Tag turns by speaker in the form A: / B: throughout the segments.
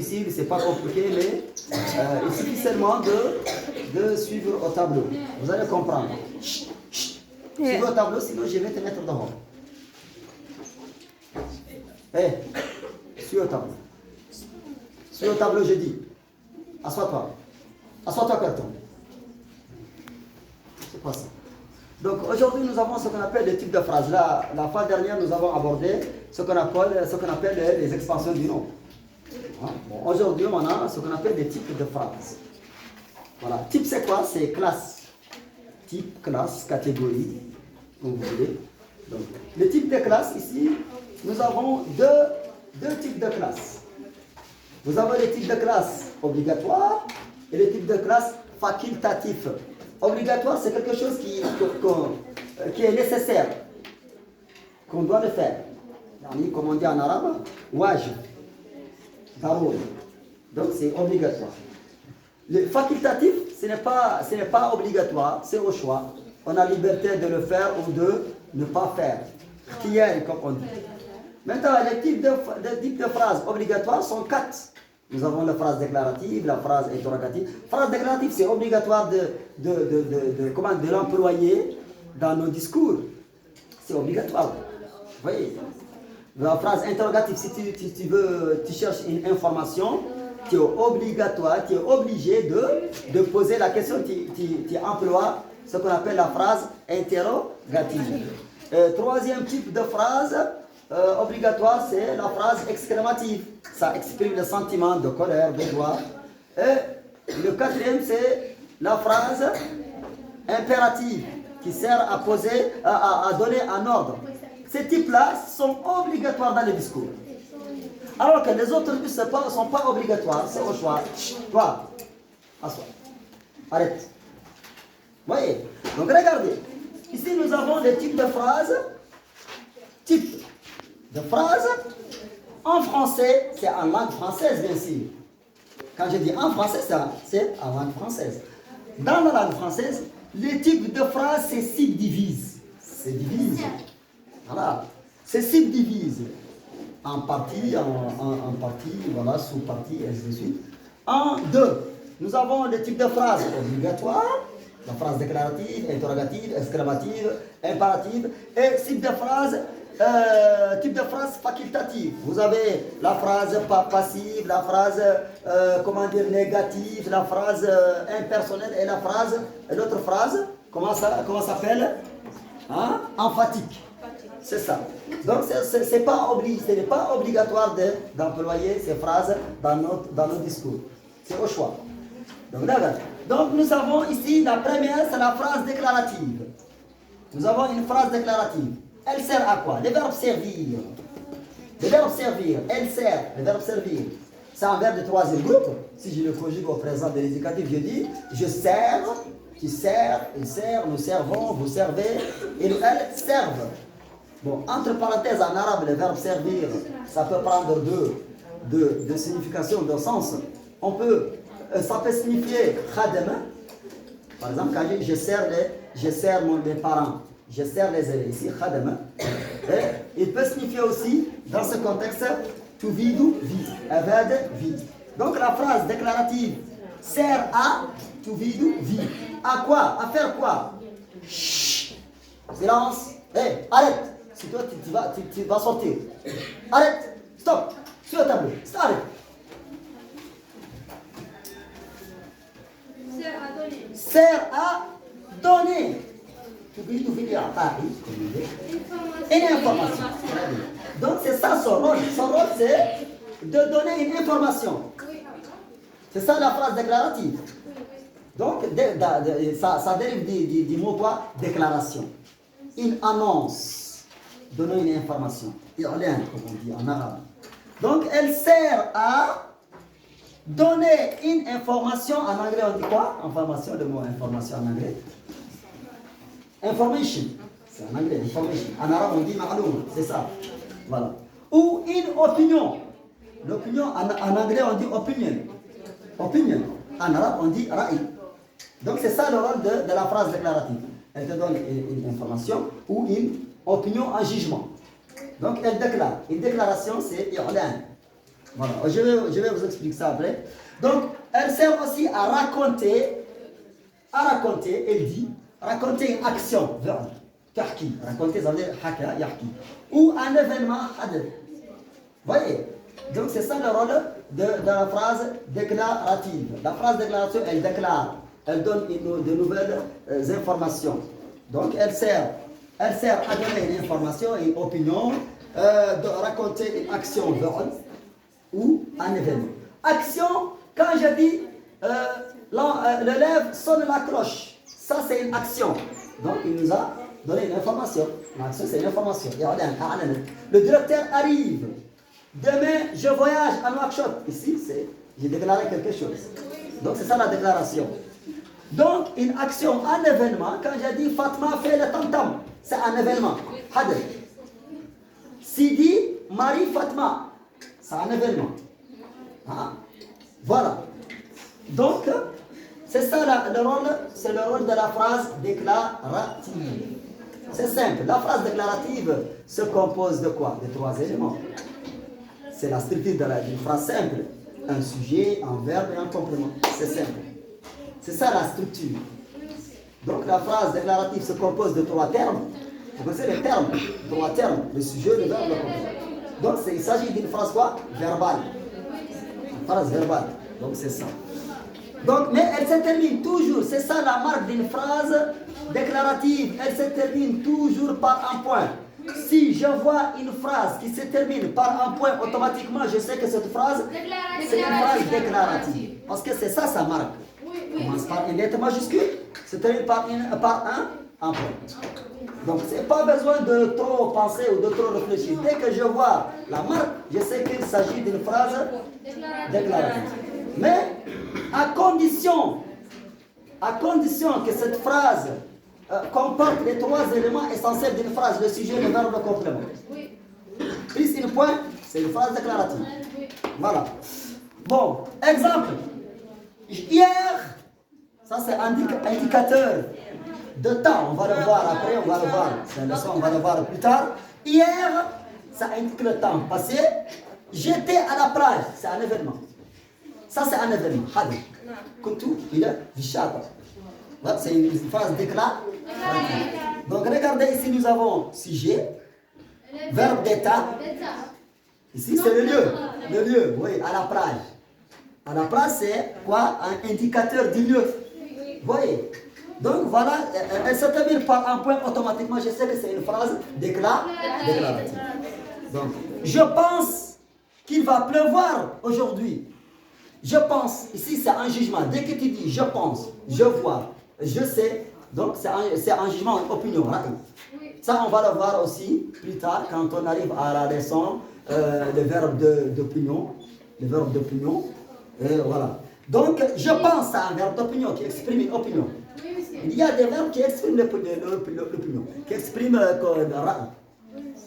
A: difficile, c'est pas compliqué, mais il suffit seulement de suivre au tableau. Vous allez comprendre. Chut, chut. Suivez au tableau, sinon je vais te mettre dehors. Hé, suis au tableau. Suis au tableau, je dis. Assois-toi. Assois-toi, carton. C'est pas ça. Donc aujourd'hui, nous avons ce qu'on appelle des types de phrases. Là, la fois dernière, nous avons abordé ce qu'on appelle les expansions du nom. Hein? Bon, aujourd'hui, on a ce qu'on appelle des types de phrases. Voilà. Type, c'est quoi? C'est classe. Type, classe, catégorie, comme vous voulez. Donc, les types de classes, ici, nous avons deux types de classes. Vous avez les types de classes obligatoires et les types de classes facultatifs. Obligatoire, c'est quelque chose qui est nécessaire, qu'on doit le faire. Comme on dit en arabe, wajib, darour. Donc c'est obligatoire. Le facultatif, ce n'est pas obligatoire, c'est au choix. On a liberté de le faire ou de ne pas faire. Khiyar, comme on dit. Maintenant, les types de phrases obligatoires sont 4. Nous avons la phrase déclarative, la phrase interrogative. Phrase déclarative, c'est obligatoire de l'employer dans nos discours. C'est obligatoire. Vous voyez? La phrase interrogative, si tu cherches une information, tu es obligatoire, tu es obligé de poser la question, tu emploies ce qu'on appelle la phrase interrogative. Troisième type de phrase obligatoire, c'est la phrase exclamative. Ça exprime le sentiment de colère, de joie. Et le quatrième, c'est la phrase impérative qui sert à donner un ordre. Ces types-là sont obligatoires dans les discours. Alors que les autres ne sont pas obligatoires, c'est au choix. Toi, assois. Arrête. Vous voyez? Donc regardez. Ici, nous avons des types de phrases. Types de phrases. En français, c'est en langue française, bien sûr. Quand je dis en français, c'est en langue française. Dans la langue française, les types de phrases se subdivisent. Voilà. Se subdivisent en parties, en parties, voilà, sous-parties, et ainsi de suite. En deux, nous avons les types de phrases obligatoires, la phrase déclarative, interrogative, exclamative, impérative, et type de phrase facultative. Vous avez la phrase passive, la phrase négative, la phrase impersonnelle et l'autre phrase, comment s'appelle? Hein? Emphatique. C'est ça. Donc ce n'est pas obligatoire d'employer ces phrases dans nos discours. C'est au choix. Donc nous avons ici, la première, c'est la phrase déclarative. Nous avons une phrase déclarative. Elle sert à quoi? Le verbe servir. Le verbe servir, elle sert, le verbe servir. C'est un verbe de troisième groupe. Si je le conjugue au présent de l'indicatif, je dis je sers, tu sers, il sert, nous servons, vous servez, et elles servent. Bon, entre parenthèses, en arabe, le verbe servir, ça peut prendre deux significations, deux sens. Ça peut signifier khadama. Par exemple, quand je dis je sers mes parents, je sers les élèves, ici khadama. Et il peut signifier aussi, dans ce contexte, tuvidu, vide, avade, vide. Donc la phrase déclarative sert à tuvidu, vide. À quoi? À faire quoi? Chut. Silence. Hé, arrête. Si toi tu vas sortir. Arrête. Stop. Sur le tableau. Arrête. Sert à donner. Une information. Donc c'est ça son rôle. Son rôle c'est de donner une information. C'est ça la phrase déclarative. Donc ça dérive du mot quoi? Déclaration. Une annonce. Donner une information. I'lan, comme on dit en arabe. Donc elle sert à donner une information. En anglais on dit quoi? Information, le mot information en anglais. Information, c'est en anglais, information. En arabe, on dit ma'loum, c'est ça. Voilà. Ou une opinion. L'opinion, en anglais, on dit opinion. Opinion. En arabe, on dit ra'i. Donc, c'est ça le rôle de la phrase déclarative. Elle te donne une information ou une opinion en jugement. Donc, elle déclare. Une déclaration, c'est i'lan. Voilà, je vais vous expliquer ça après. Donc, elle sert aussi à raconter, elle dit, raconter une action, verbe, tahki, raconter, ça veut dire haka, yahki, ou un événement, hadith. Voyez? Donc, c'est ça le rôle de la phrase déclarative. La phrase déclarative, elle déclare, elle donne de nouvelles informations. Donc, elle sert à donner une information, une opinion, de raconter une action, verbe, ou un événement. Action, quand je dis l'élève sonne la cloche, ça c'est une action. Donc il nous a donné une information. L'action c'est une information. Le directeur arrive. Demain je voyage à Nouakchott. Ici j'ai déclaré quelque chose. Donc c'est ça la déclaration. Donc une action, un événement, quand je dis Fatma fait le tam-tam, c'est un événement. Hadr. Sidi marie Fatma. C'est un événement. Ah, voilà. Donc, c'est ça le rôle de la phrase déclarative. C'est simple. La phrase déclarative se compose de quoi? De 3 éléments. C'est la structure d'une phrase simple. Un sujet, un verbe et un complément. C'est simple. C'est ça la structure. Donc, la phrase déclarative se compose de 3 termes. Vous connaissez les termes? 3 termes. Le sujet, le verbe, le complément. Donc, il s'agit d'une phrase quoi? Verbale. Une phrase verbale. Donc, c'est ça. Donc, mais elle se termine toujours. C'est ça la marque d'une phrase déclarative. Elle se termine toujours par un point. Si je vois une phrase qui se termine par un point, automatiquement, je sais que cette phrase, c'est une phrase déclarative. Parce que c'est ça sa marque. Commence par une lettre majuscule, se termine par un point. Donc, ce n'est pas besoin de trop penser ou de trop réfléchir. Dès que je vois la marque, je sais qu'il s'agit d'une phrase déclarative. Mais à condition que cette phrase comporte les 3 éléments essentiels d'une phrase, le sujet, le verbe, le complément. Plus une point, c'est une phrase déclarative. Voilà. Bon, exemple. Hier, ça c'est indicateur de temps, on va le voir après, on va le voir. C'est une leçon, on va le voir plus tard. Hier, ça indique le temps passé. J'étais à la plage, c'est un événement. Ça c'est un événement. Hadi. Kuntu, il est Vishata. C'est une phrase déclarative. Donc regardez ici, nous avons sujet, verbe d'état. Ici c'est le lieu, oui, à la plage. À la plage c'est quoi? Un indicateur du lieu. Vous voyez? Donc voilà, elle se termine par un point automatiquement. Je sais que c'est une phrase déclarative. Donc, je pense qu'il va pleuvoir aujourd'hui. Je pense, ici c'est un jugement. Dès que tu dis je pense, je vois, je sais, donc c'est un jugement, une opinion. Hein? Ça, on va le voir aussi plus tard quand on arrive à la leçon, le verbe d'opinion. Le verbe d'opinion. Voilà. Donc, je pense à un verbe d'opinion qui exprime une opinion. Il y a des verbes qui expriment l'opinion, qui expriment le raï,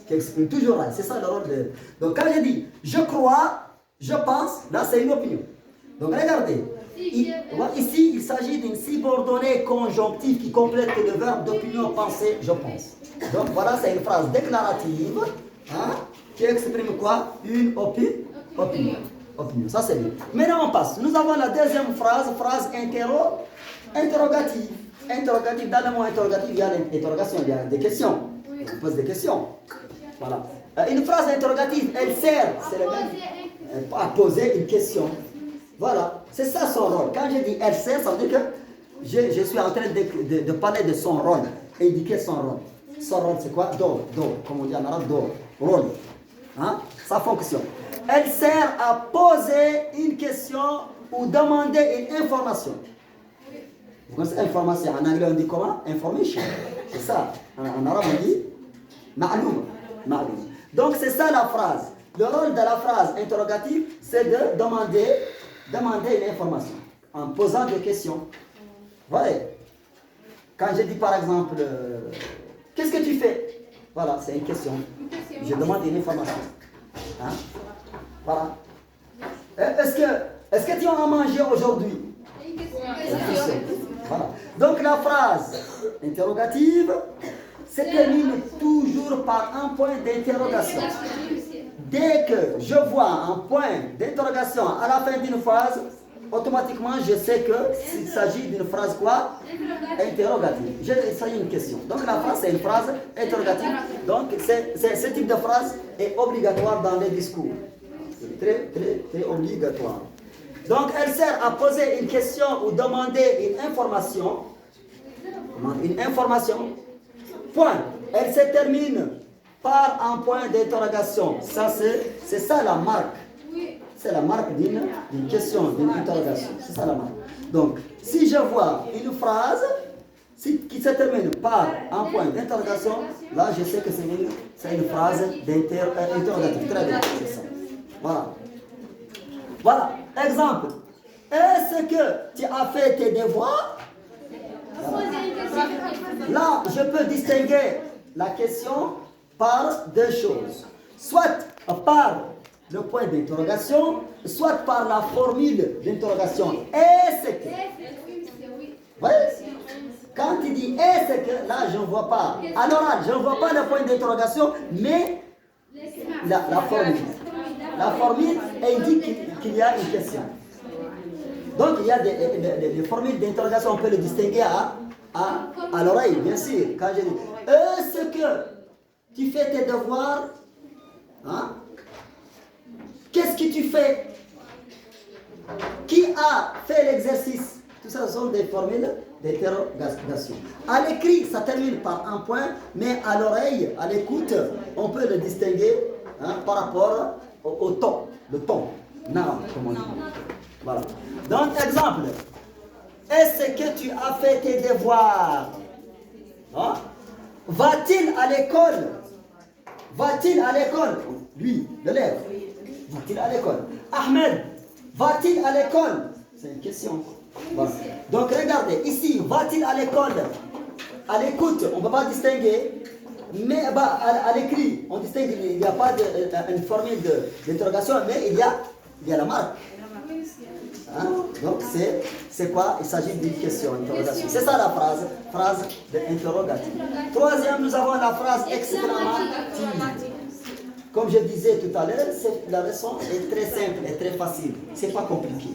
A: qui expriment toujours raï. C'est ça le rôle de... Donc, quand je dis je crois, je pense, là c'est une opinion. Donc, regardez. Ici, il s'agit d'une subordonnée conjonctive qui complète le verbe d'opinion, penser, je pense. Donc, voilà, c'est une phrase déclarative qui exprime quoi? Une opinion. Ça, c'est bien. Maintenant, on passe. Nous avons la deuxième phrase interrogative. Interrogative, dans le mot interrogative, il y a l'interrogation, il y a des questions. On pose des questions. Voilà. Une phrase interrogative, elle sert, c'est le même, à poser une question. Voilà. C'est ça son rôle. Quand je dis elle sert, ça veut dire que je suis en train de parler de son rôle, indiquer son rôle. Son rôle, c'est quoi? Do, comme on dit en arabe, do, rôle. Hein? Ça fonctionne. Elle sert à poser une question ou demander une information. Vous connaissez information? En anglais, on dit comment? Information. C'est ça. En arabe, on dit ma'loum. Donc, c'est ça la phrase. Le rôle de la phrase interrogative, c'est de demander une information en posant des questions. Vous voyez? Quand je dis par exemple, qu'est-ce que tu fais? Voilà, c'est une question. Je demande une information. Hein? Voilà. Est-ce que tu as mangé aujourd'hui? Voilà. Donc la phrase interrogative se termine toujours par un point d'interrogation. dès que je vois un point d'interrogation à la fin d'une phrase, automatiquement je sais qu'il s'agit d'une phrase quoi? Interrogative. Il s'agit d'une question. Donc la phrase c'est une phrase interrogative. Donc ce type de phrase est obligatoire dans les discours. C'est très, très, très obligatoire. Donc elle sert à poser une question ou demander une information. Une information. Point. Elle se termine par un point d'interrogation. Ça c'est ça la marque. C'est la marque d'une question, d'une interrogation. C'est ça la marque. Donc, si je vois une phrase qui se termine par un point d'interrogation, là, je sais que c'est une phrase interrogative. Très bien, c'est ça. Voilà. Voilà. Exemple. Est-ce que tu as fait tes devoirs? Là, je peux distinguer la question par deux choses. Soit par le point d'interrogation, soit par la formule d'interrogation. Est-ce que? Oui. Quand il dit est-ce que, là je ne vois pas. À l'oral, je ne vois pas le point d'interrogation, mais la formule. La formule indique qu'il y a une question. Donc il y a des formules d'interrogation, on peut le distinguer à l'oreille, bien sûr. Quand je dis est-ce que tu fais tes devoirs? Hein? Qu'est-ce que tu fais? Qui a fait l'exercice? Tout ça sont des formules d'interrogation. À l'écrit, ça termine par un point, mais à l'oreille, à l'écoute, on peut le distinguer par rapport au ton. Le ton. Non, comme on dit. Voilà. Donc, exemple. Est-ce que tu as fait tes devoirs? Hein? Va-t-il à l'école? Va-t-il à l'école? Lui, l'élève. Va-t-il à l'école? Ahmed, va-t-il à l'école? C'est une question. Voilà. Donc regardez, ici, va-t-il à l'école? À l'écoute, on ne peut pas distinguer. Mais à l'écrit, on distingue, il n'y a pas une formule d'interrogation, mais il y a la marque. Hein? Donc c'est quoi? Il s'agit d'une question, interrogation. C'est ça la phrase d'interrogative. Troisième, nous avons la phrase exclamative. Comme je disais tout à l'heure, la leçon est très simple et très facile. C'est pas compliqué.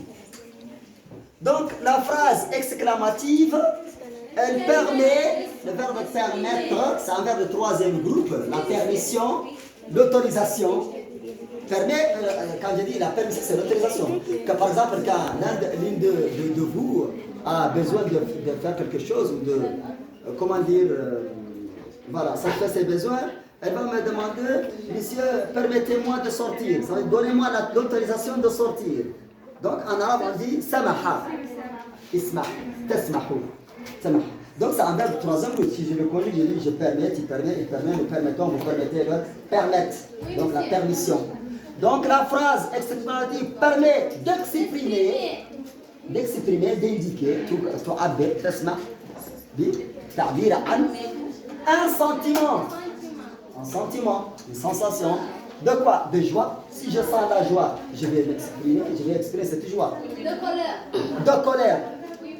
A: Donc la phrase exclamative, elle permet, le verbe permettre, c'est un verbe de troisième groupe, la permission, l'autorisation. Permet, quand je dis la permission, c'est l'autorisation. Par exemple, quand l'une de vous a besoin de faire quelque chose, ou de, comment dire, voilà, satisfaire ses besoins, elle va me demander, monsieur, permettez-moi de sortir. Donnez-moi l'autorisation de sortir. Donc en arabe on dit samaha, isma, tasmahu, samaha. Donc c'est un verbe de troisième groupe. Si je le connais, je dis je permets, tu permets, il permet, nous permettons, vous permettez, le permettre. Donc la permission. Donc la phrase exclamative permet d'exprimer, d'indiquer, tout abbe, tasma, ta'bir an, un sentiment. Un sentiment, une sensation. De quoi? De joie. Si je sens la joie, je vais exprimer cette joie.
B: De colère.
A: De colère.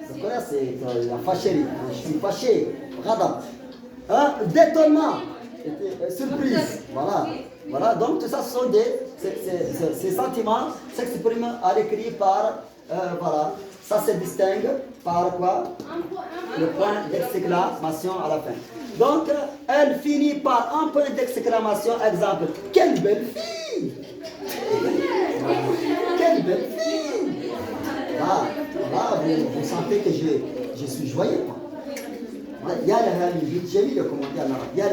A: De colère, c'est la fâcherie. Je suis fâché. Radam. D'étonnement. Surprise. Voilà. Voilà. Donc tout ça, ce sont ces sentiments s'expriment à l'écrit par voilà. Ça se distingue par quoi? Le point d'exclamation à la fin. Donc, elle finit par un point d'exclamation. Exemple, quelle belle fille! Quelle belle fille! Là, vous sentez que je suis joyeux. Il y a j'ai mis le commentaire là. Il y a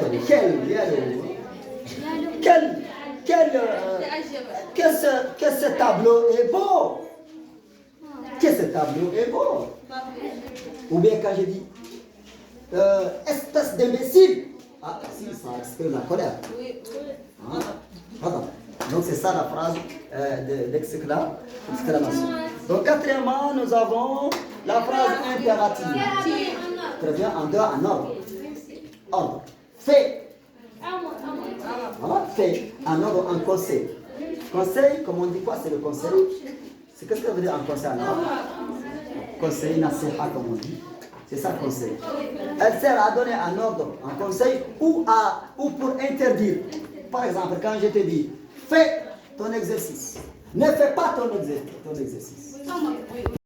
A: que ce tableau est beau! Que ce tableau est beau! Ou bien quand je dis espèce d'imbécile. Ah, si, ça exprime la colère. Hein? Voilà. Donc c'est ça la phrase d'exclamation. Donc quatrièmement, nous avons la phrase impérative. Très bien, en ordre. Ordre. Fait. Voilà, fait. En ordre, en conseil. Conseil, comme on dit quoi, c'est le conseil. C'est qu'est-ce que ça veut dire en conseil en ordre? Conseil, nasiha, comme on dit. C'est ça le conseil. Elle sert à donner un ordre, un conseil ou pour interdire. Par exemple, quand je te dis Fais ton exercice. Ne fais pas ton exercice.